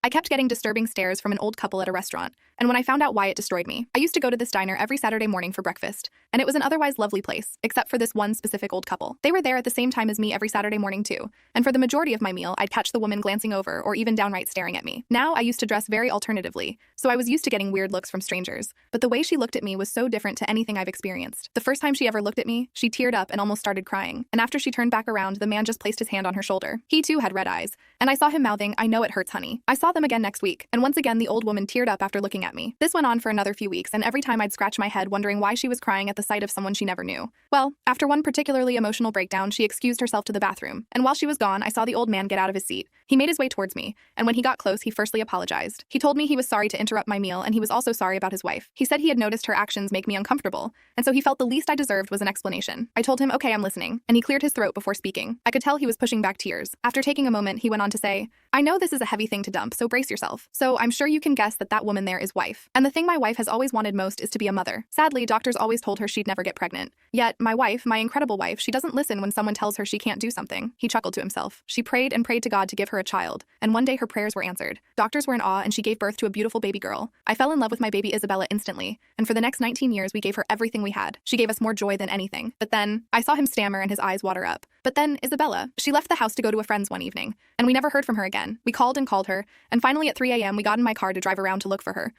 I kept getting disturbing stares from an old couple at a restaurant, and when I found out why, it destroyed me. I used to go to this diner every Saturday morning for breakfast, and it was an otherwise lovely place, except for this one specific old couple. They were there at the same time as me every Saturday morning too, and for the majority of my meal, I'd catch the woman glancing over or even downright staring at me. Now, I used to dress very alternatively, so I was used to getting weird looks from strangers, but the way she looked at me was so different to anything I've experienced. The first time she ever looked at me, she teared up and almost started crying, and after she turned back around, the man just placed his hand on her shoulder. He too had red eyes, and I saw him mouthing, "I know it hurts, honey." I saw them again next week, and once again the old woman teared up after looking at me. This went on for another few weeks, and every time I'd scratch my head wondering why she was crying at the sight of someone she never knew. Well, after one particularly emotional breakdown, she excused herself to the bathroom, and while she was gone, I saw the old man get out of his seat. He made his way towards me, and when he got close, he firstly apologized. He told me he was sorry to interrupt my meal, and he was also sorry about his wife. He said he had noticed her actions make me uncomfortable, and so he felt the least I deserved was an explanation. I told him, "Okay, I'm listening," and he cleared his throat before speaking. I could tell he was pushing back tears. After taking a moment, he went on to say, "I know this is a heavy thing to dump, so brace yourself. So I'm sure you can guess that that woman there is wife. And the thing my wife has always wanted most is to be a mother. Sadly, doctors always told her she'd never get pregnant. Yet, my wife, my incredible wife, she doesn't listen when someone tells her she can't do something." He chuckled to himself. "She prayed and prayed to God to give her a child, and one day her prayers were answered. Doctors were in awe, and she gave birth to a beautiful baby girl. I fell in love with my baby Isabella instantly, and for the next 19 years we gave her everything we had. She gave us more joy than anything. But then," I saw him stammer and his eyes water up. "But then, Isabella, she left the house to go to a friend's one evening, and we never heard from her again. We called and called her, and finally at 3 a.m. we got in my car to drive around to look for her.